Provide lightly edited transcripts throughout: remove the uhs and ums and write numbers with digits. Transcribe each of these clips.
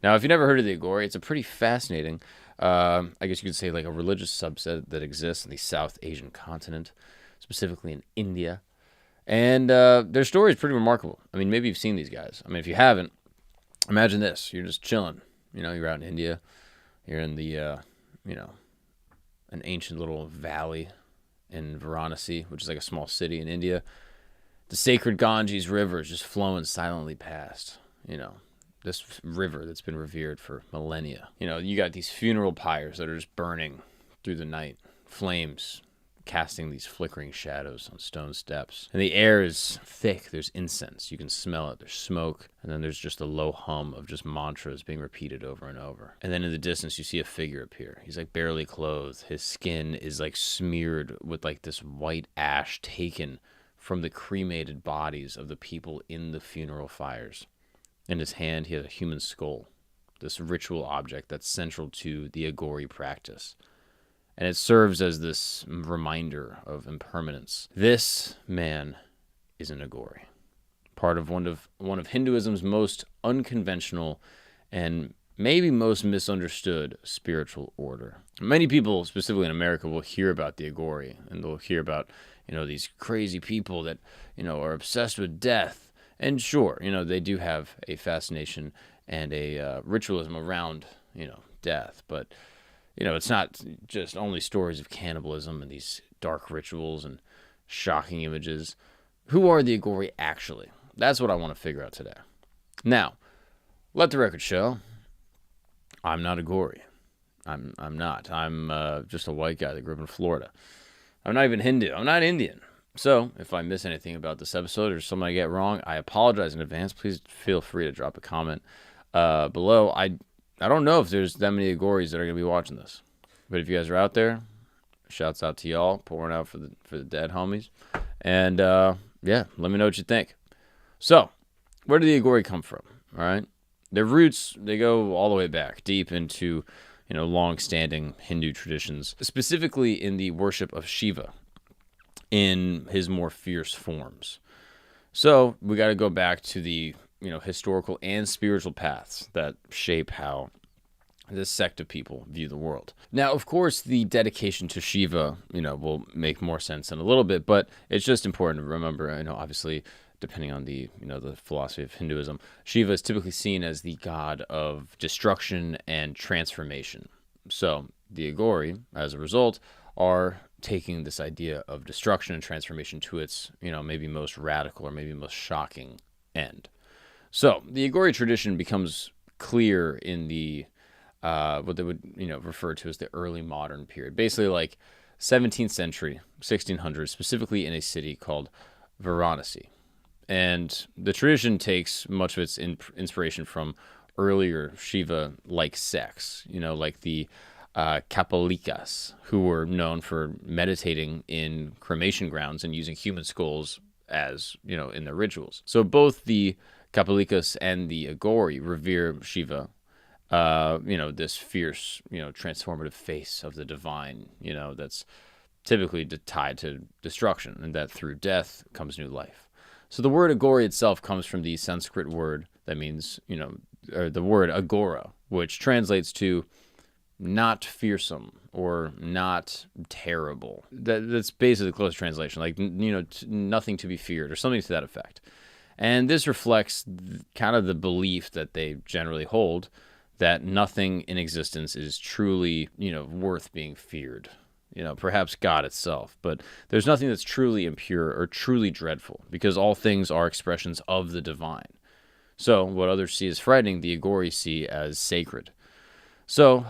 Now, if you've never heard of the Aghori, it's a pretty fascinating, I guess you could say, like a religious subset that exists in the South Asian continent, specifically in India. And their story is pretty remarkable. I mean, maybe you've seen these guys. I mean, if you haven't, imagine this. You're just chilling. You're out in India. You're in an ancient little valley in Varanasi, which is like a small city in India. The sacred Ganges River is just flowing silently past, this river that's been revered for millennia. You got these funeral pyres that are just burning through the night, flames casting these flickering shadows on stone steps. And the air is thick. There's incense. You can smell it. There's smoke. And then there's just a low hum of just mantras being repeated over and over. And then in the distance, you see a figure appear. He's like barely clothed. His skin is like smeared with like this white ash taken from the cremated bodies of the people in the funeral fires. In his hand, he has a human skull, this ritual object that's central to the Aghori practice. And it serves as this reminder of impermanence. This man is an Aghori, part of one of Hinduism's most unconventional and maybe most misunderstood spiritual order. Many people, specifically in America, will hear about the Aghori, and they'll hear about, these crazy people that, are obsessed with death. And sure, they do have a fascination and a ritualism around, death, but it's not just only stories of cannibalism and these dark rituals and shocking images. Who are the Aghori actually? That's what I want to figure out today. Now, let the record show, I'm not Aghori. I'm not. I'm just a white guy that grew up in Florida. I'm not even Hindu. I'm not Indian. So if I miss anything about this episode or something I get wrong, I apologize in advance. Please feel free to drop a comment below. I don't know if there's that many Aghoris that are going to be watching this. But if you guys are out there, shouts out to y'all, pouring out for the dead homies. And, let me know what you think. So, where do the Aghori come from? All right? Their roots, they go all the way back, deep into, long-standing Hindu traditions, specifically in the worship of Shiva in his more fierce forms. So, we got to go back to the historical and spiritual paths that shape how this sect of people view the world. Now, of course, the dedication to Shiva, will make more sense in a little bit, but it's just important to remember, obviously, depending on the philosophy of Hinduism, Shiva is typically seen as the god of destruction and transformation. So the Aghori, as a result, are taking this idea of destruction and transformation to its, maybe most radical or maybe most shocking end. So the Aghori tradition becomes clear in the what they would refer to as the early modern period, basically like 17th century, 1600s, specifically in a city called Varanasi. And the tradition takes much of its inspiration from earlier Shiva-like sects, like the Kapalikas, who were known for meditating in cremation grounds and using human skulls as in their rituals. So both the Kapalikas and the Aghori revere Shiva, this fierce, transformative face of the divine, that's typically tied to destruction, and that through death comes new life. So the word Aghori itself comes from the Sanskrit word that means, or the word Aghora, which translates to not fearsome or not terrible. That's basically the close translation, like, nothing to be feared or something to that effect. And this reflects kind of the belief that they generally hold that nothing in existence is truly, worth being feared. Perhaps God itself, but there's nothing that's truly impure or truly dreadful because all things are expressions of the divine. So what others see as frightening, the Aghori see as sacred. So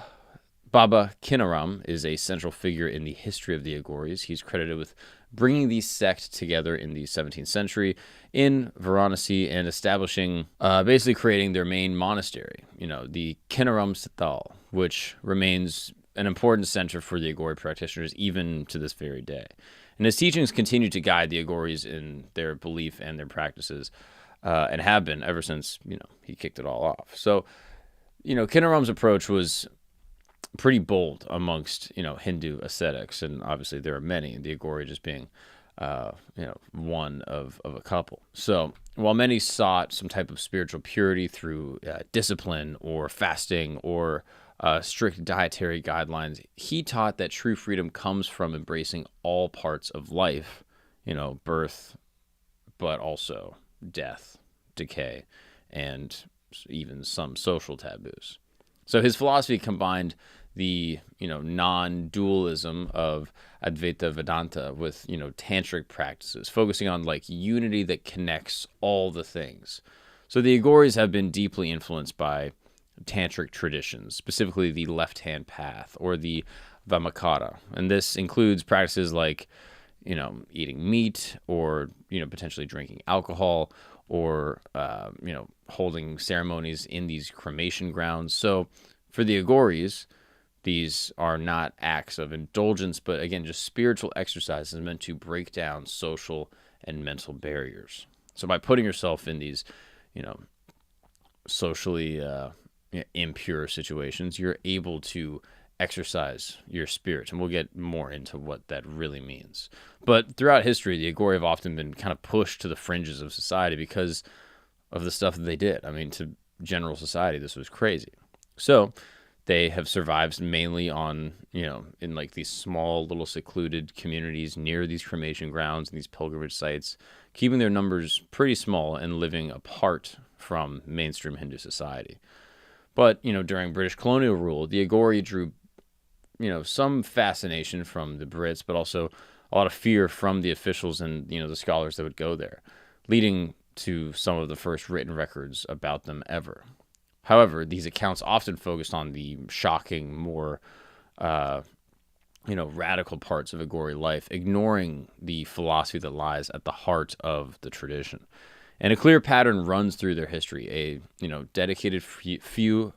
Baba Kinaram is a central figure in the history of the Aghoris. He's credited with bringing the sect together in the 17th century in Varanasi and establishing, basically creating their main monastery, the Kinaram Sital, which remains an important center for the Aghori practitioners even to this very day. And his teachings continue to guide the Aghoris in their belief and their practices, and have been ever since, he kicked it all off. So, Kinaram's approach was pretty bold amongst, Hindu ascetics, and obviously there are many, the Aghori just being one of a couple. So while many sought some type of spiritual purity through discipline or fasting or strict dietary guidelines, he taught that true freedom comes from embracing all parts of life, birth, but also death, decay, and even some social taboos. So his philosophy combined the non-dualism of Advaita Vedanta with tantric practices, focusing on like unity that connects all the things. So the Aghoris have been deeply influenced by tantric traditions, specifically the left-hand path or the Vamakara, and this includes practices like eating meat or potentially drinking alcohol or holding ceremonies in these cremation grounds. So for the Aghoris, these are not acts of indulgence, but again, just spiritual exercises meant to break down social and mental barriers. So by putting yourself in these, socially impure situations, you're able to exercise your spirit. And we'll get more into what that really means. But throughout history, the Aghori have often been kind of pushed to the fringes of society because of the stuff that they did. I mean, to general society, this was crazy. So they have survived mainly on, in like these small little secluded communities near these cremation grounds and these pilgrimage sites, keeping their numbers pretty small and living apart from mainstream Hindu society. But, during British colonial rule, the Aghori drew, some fascination from the Brits, but also a lot of fear from the officials and, the scholars that would go there, leading to some of the first written records about them ever. However, these accounts often focused on the shocking, more, radical parts of Aghori life, ignoring the philosophy that lies at the heart of the tradition. And a clear pattern runs through their history. Dedicated few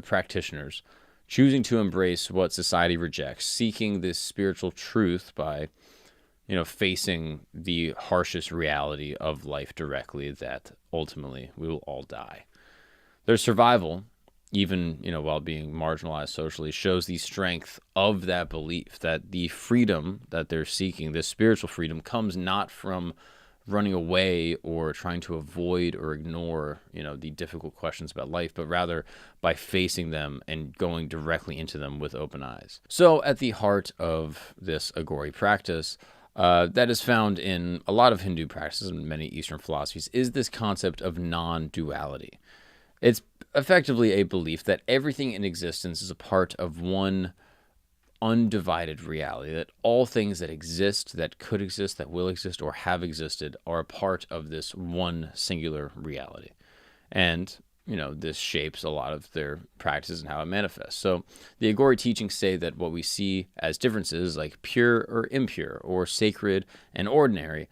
practitioners choosing to embrace what society rejects, seeking this spiritual truth by, facing the harshest reality of life directly, that ultimately we will all die. Their survival, even, while being marginalized socially, shows the strength of that belief that the freedom that they're seeking, this spiritual freedom, comes not from running away or trying to avoid or ignore, the difficult questions about life, but rather by facing them and going directly into them with open eyes. So at the heart of this Aghori practice, that is found in a lot of Hindu practices and many Eastern philosophies, is this concept of non-duality. It's effectively a belief that everything in existence is a part of one undivided reality, that all things that exist, that could exist, that will exist, or have existed are a part of this one singular reality. And, this shapes a lot of their practices and how it manifests. So the Aghori teachings say that what we see as differences, like pure or impure, or sacred and ordinary,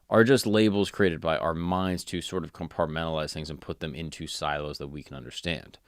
are just labels created by our minds to sort of compartmentalize things and put them into silos that we can understand.